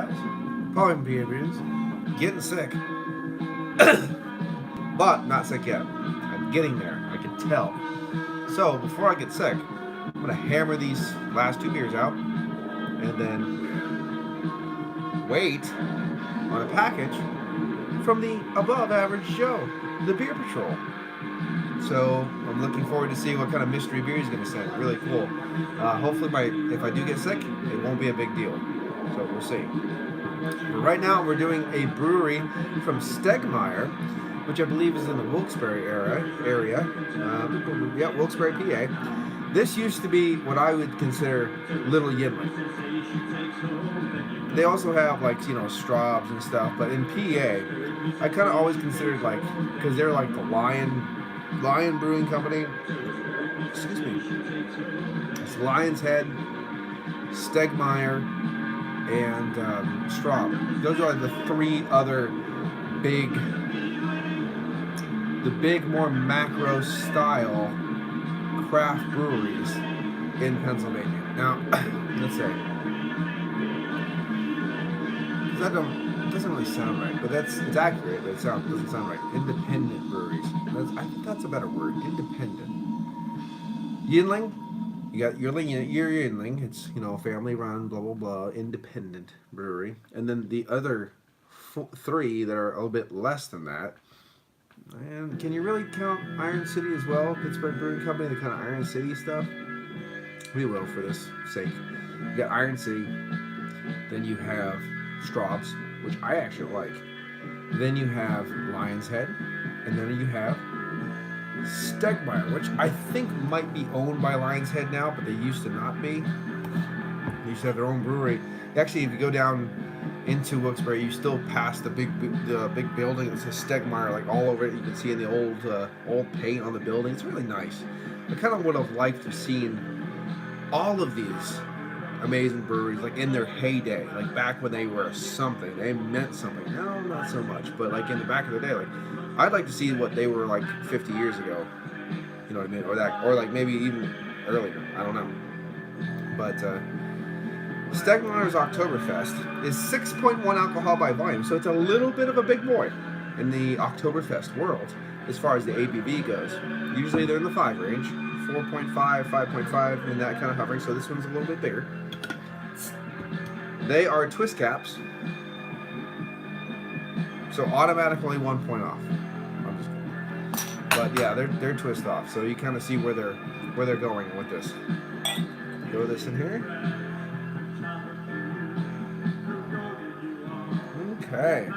guys. Probably PABrewNews. Getting sick. But not sick yet. I'm getting there. I can tell. So before I get sick, I'm going to hammer these last 2 beers out and then wait on a package from the above average Joe, the Beer Patrol. So I'm looking forward to see what kind of mystery beer he's going to send. Really cool. Hopefully, if I do get sick, it won't be a big deal. So we'll see. But right now, we're doing a brewery from Stegmaier, which I believe is in the Wilkes-Barre area. Yeah, Wilkes-Barre, PA. This used to be what I would consider Little Yinling. They also have Straubs and stuff, but in PA, I kind of always considered because they're like the Lion Brewing Company. Excuse me. It's Lion's Head, Stegmaier, and Straub. Those are the 3 other big, more macro style craft breweries in Pennsylvania. Now, let's say that doesn't really sound right, but it's accurate. But it doesn't sound right. Independent breweries. I think that's a better word. Independent. Yinling. You got your Yinling. It's family run, blah blah blah. Independent brewery, and then the other 3 that are a little bit less than that. And can you really count Iron City as well? Pittsburgh Brewing Company, the kind of Iron City stuff. We will for this sake. You got Iron City. Then you have Straubs, which I actually like. Then you have Lion's Head, and then you have Stegmaier, which I think might be owned by Lion's Head now, but they used to not be. They used to have their own brewery. Actually, if you go down into Wilkes-Barre, you still pass the big building that says Stegmaier all over it. You can see in the old paint on the building. It's really nice. I kind of would have liked to have seen all of these amazing breweries in their heyday, back when they were something. They meant something. No, not so much, but in the back of the day, I'd like to see what they were 50 years ago. You know what I mean? Or maybe even earlier. I don't know. But Stegmaier's Oktoberfest is 6.1 alcohol by volume, so it's a little bit of a big boy in the Oktoberfest world as far as the ABV goes. Usually they're in the 5 range, 4.5, 5.5, and that kind of hovering, so this one's a little bit bigger. They are twist caps, so automatically 1 point off. I'm just kidding. But yeah, they're twist off, so you kind of see where they're going with this. Throw this in here. Okay.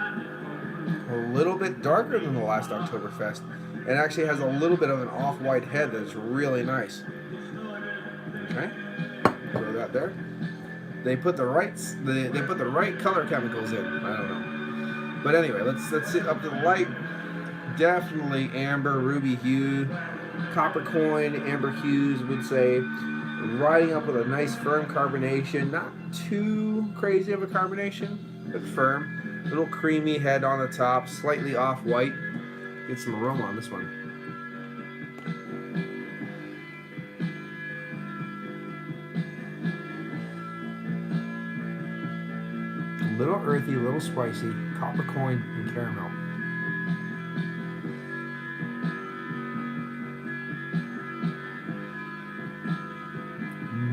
A little bit darker than the last Oktoberfest. It actually has a little bit of an off-white head that's really nice. Okay. Throw that there. They put the right color chemicals in. I don't know. But anyway, let's sit up to the light. Definitely amber, ruby hue, copper coin, amber hues would say. Riding up with a nice firm carbonation. Not too crazy of a carbonation, but firm. Little creamy head on the top, slightly off-white. Get some aroma on this one. A little earthy, a little spicy, copper coin and caramel.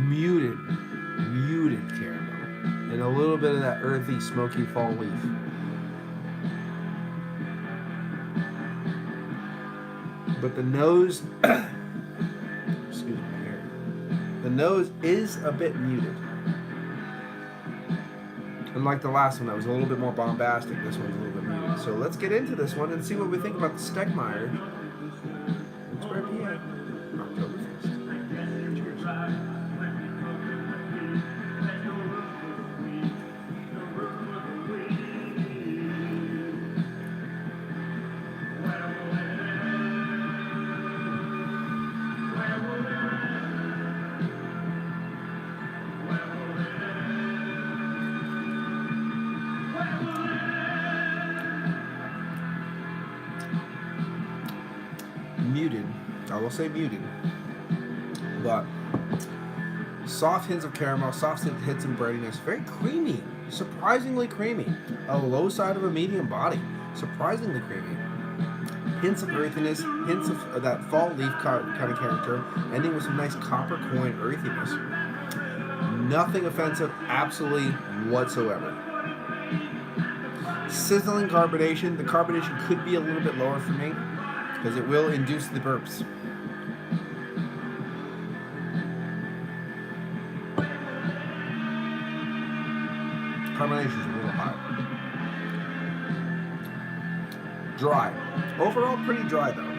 Muted caramel. And a little bit of that earthy, smoky fall leaf. But the nose, excuse me here, the nose is a bit muted. Unlike the last one that was a little bit more bombastic, this one's a little bit muted. So let's get into this one and see what we think about the Stegmaier. Wilkes-Barre, PA. Oktoberfest. Cheers. Muted. I will say muted, but soft hints of caramel, soft hints of breadiness, very creamy, surprisingly creamy. A low side of a medium body, surprisingly creamy. Hints of earthiness, hints of that fall leaf kind of character, ending with some nice copper coin earthiness. Nothing offensive, absolutely whatsoever. Sizzling carbonation. The carbonation could be a little bit lower for me because it will induce the burps. Carbonation is a little high. Dry. Overall, pretty dry though.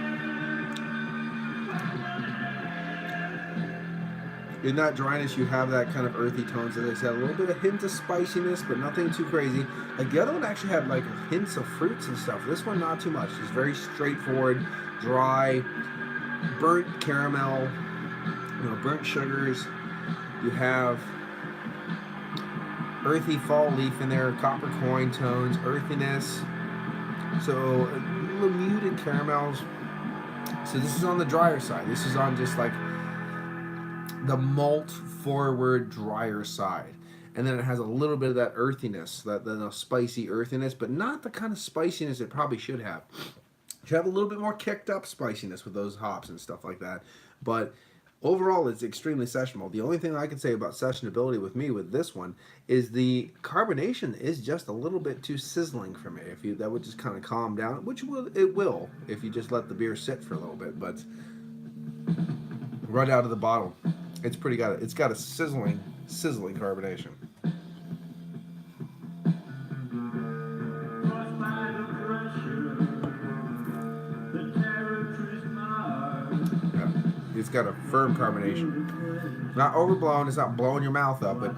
In that dryness, you have that kind of earthy tones, as I said, a little bit of hint of spiciness, but nothing too crazy. Like the other one actually had like hints of fruits and stuff. This one, not too much. It's very straightforward, dry, burnt caramel, burnt sugars. You have earthy fall leaf in there, copper coin tones, earthiness. So a little muted caramels. So this is on the drier side. This is on just like the malt forward drier side, and then it has a little bit of that earthiness, that spicy earthiness, but not the kind of spiciness it probably should have. You should have a little bit more kicked up spiciness with those hops and stuff like that, but overall it's extremely sessionable. The only thing I can say about sessionability with me with this one is the carbonation is just a little bit too sizzling for me. If that would just kind of calm down, which it will if you just let the beer sit for a little bit, but right out of the bottle, it's got a sizzling carbonation. Yeah, it's got a firm carbonation. Not overblown, it's not blowing your mouth up, but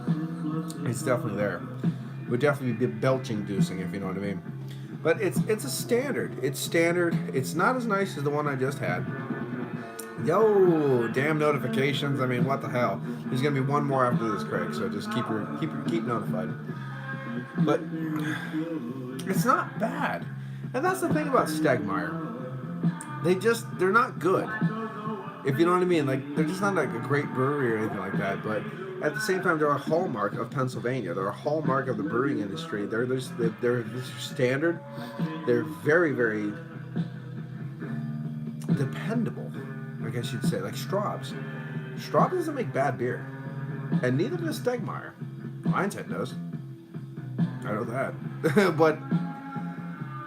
it's definitely there. Would definitely be belch-inducing, if you know what I mean. But it's a standard. It's standard. It's not as nice as the one I just had. Yo, damn notifications. I mean, what the hell? There's gonna be one more after this, Craig, so just keep notified. But it's not bad. And that's the thing about Stegmaier. They're not good. If you know what I mean. Like, they're just not like a great brewery or anything like that, but at the same time, they're a hallmark of Pennsylvania. They're a hallmark of the brewing industry. They're standard. They're very, very dependable, I guess you'd say, like Straub's. Straub doesn't make bad beer, and neither does Stegmaier. Lionshead does. I know that, but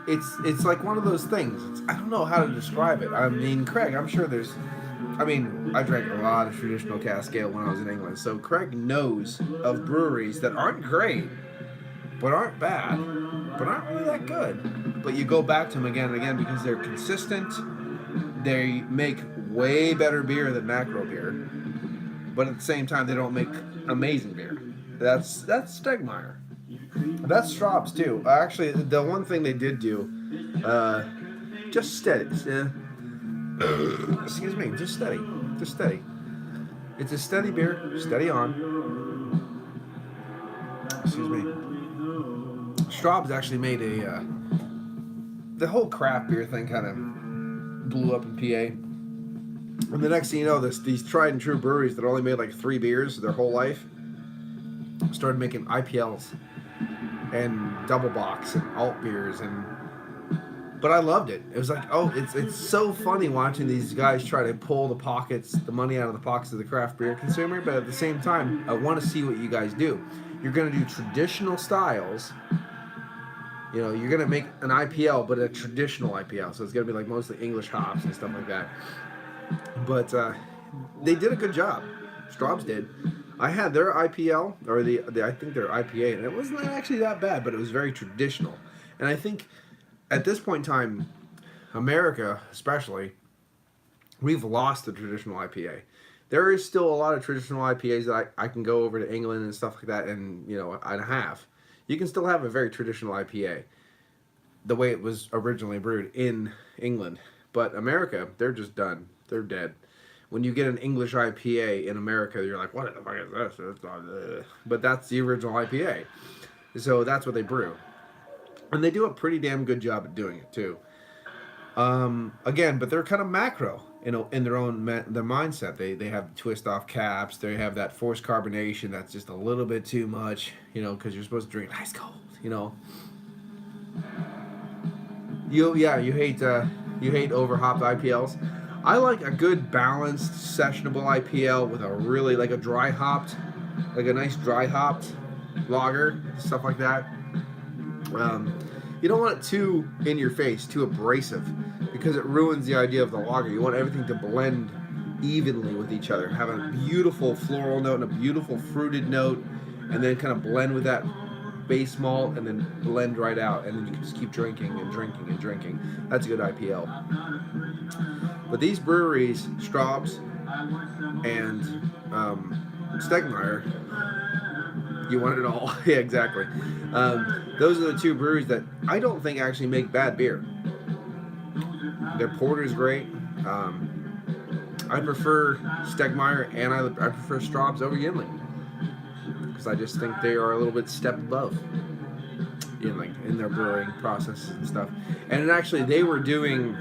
it's like one of those things. I don't know how to describe it. I mean, Craig, I'm sure there's. I mean, I drank a lot of traditional cask ale when I was in England, so Craig knows of breweries that aren't great, but aren't bad, but aren't really that good. But you go back to them again and again because they're consistent. They make way better beer than macro beer, but at the same time, they don't make amazing beer. That's Stegmaier. That's Straub's too. Actually, the one thing they did do, just steady. Excuse me, just steady. It's a steady beer, steady on. Excuse me. Straub's actually made the whole craft beer thing kind of blew up in PA. And the next thing you know, these tried and true breweries that only made like 3 beers their whole life started making IPLs and double box and alt beers, but I loved it. It was like, oh, it's so funny watching these guys try to pull the money out of the pockets of the craft beer consumer, but at the same time, I want to see what you guys do. You're going to do traditional styles. You're going to make an IPL, but a traditional IPL, so it's going to be like mostly English hops and stuff like that. But they did a good job. Straub's did. I had their IPL, or I think their IPA, and it wasn't actually that bad, but it was very traditional. And I think at this point in time, America especially, we've lost the traditional IPA. There is still a lot of traditional IPAs that I can go over to England and stuff like that, and I have. You can still have a very traditional IPA, the way it was originally brewed in England. But America, they're just done. They're dead. When you get an English IPA in America, you're like, what the fuck is this? But that's the original IPA. So that's what they brew. And they do a pretty damn good job at doing it, too. Again, but they're kind of macro. in their own their mindset. They have twist off caps. They have that forced carbonation that's just a little bit too much, because you're supposed to drink ice cold. You hate over hopped IPLs. I like a good balanced sessionable IPL with a really like a dry hopped, like a nice dry hopped lager, stuff like that. You don't want it too in your face, too abrasive, because it ruins the idea of the lager. You want everything to blend evenly with each other, have a beautiful floral note and a beautiful fruited note, and then kind of blend with that base malt and then blend right out, and then you can just keep drinking and drinking and drinking. That's a good IPL. But these breweries, Straub's and Stegmaier, you want it all. Yeah, exactly. Those are the two breweries that I don't think actually make bad beer. Their porter's great. I prefer Stegmaier and I prefer Straub's over Yinling, because I just think they are a little bit step above Yinling in their brewing processes and stuff. And actually, they were doing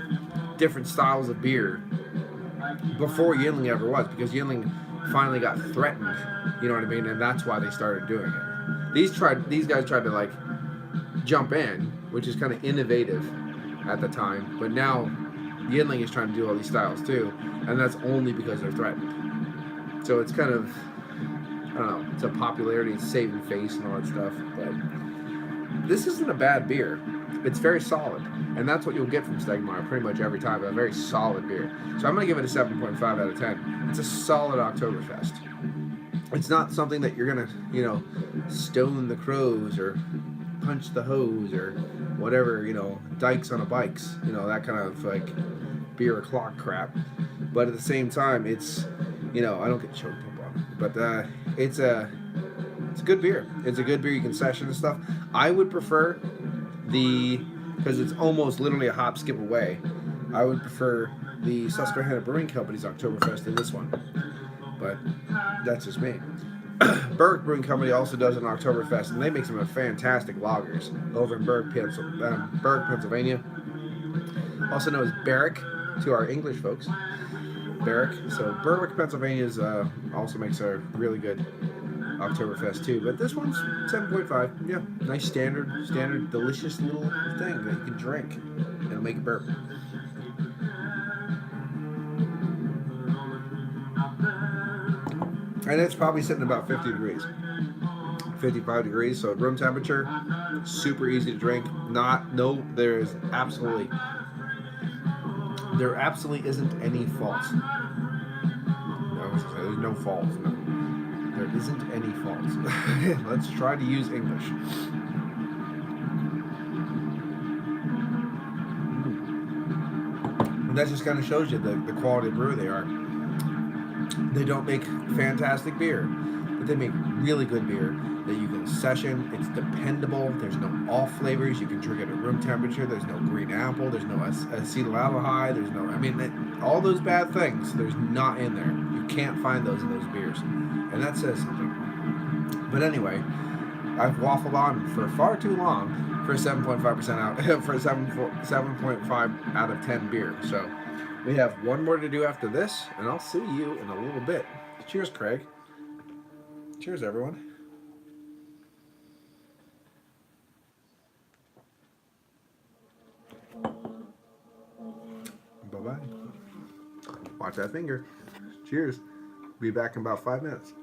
different styles of beer before Yinling ever was, because Yinling finally got threatened, you know what I mean, and that's why they started doing it. These guys tried to like jump in, which is kind of innovative at the time, but now Yinling is trying to do all these styles too, and that's only because they're threatened. So it's kind of, I don't know, it's a popularity, it's saving face and all that stuff, but this isn't a bad beer. It's very solid, and that's what you'll get from Stegmaier pretty much every time, a very solid beer. So I'm going to give it a 7.5 out of 10. It's a solid Oktoberfest. It's not something that you're going to, stone the crows or punch the hose or whatever, dykes on a bikes, that kind of like beer o'clock crap. But at the same time, it's, I don't get choked up on it, but it's a good beer. It's a good beer. You can session and stuff. I would prefer because it's almost literally a hop skip away, I would prefer the Susquehanna Brewing Company's Oktoberfest than this one. But that's just me. Berg Brewing Company also does an Oktoberfest, and they make some fantastic lagers over in Berg, Pennsylvania. Also known as Berwick to our English folks. Berwick. So Berwick, Pennsylvania also makes a really good Oktoberfest too, but this one's 7.5. Yeah, nice standard, delicious little thing that you can drink and make a burp. And it's probably sitting about 50 degrees, 55 degrees. So at room temperature, super easy to drink. There absolutely isn't any faults. There's no faults. No. There isn't any faults. Let's try to use English. And that just kind of shows you the quality of brewer they are. They don't make fantastic beer, but they make really good beer that you can session. It's dependable. There's no off flavors. You can drink it at room temperature. There's no green apple. There's no acetaldehyde. There's no, all those bad things, there's not in there. You can't find those in those beers. And that says something. But anyway, I've waffled on for far too long for a 7.5% out, for a 7.5 out of 10 beer. So we have one more to do after this, and I'll see you in a little bit. Cheers, Craig. Cheers, everyone. Bye-bye. Watch that finger. Cheers. Be back in about 5 minutes.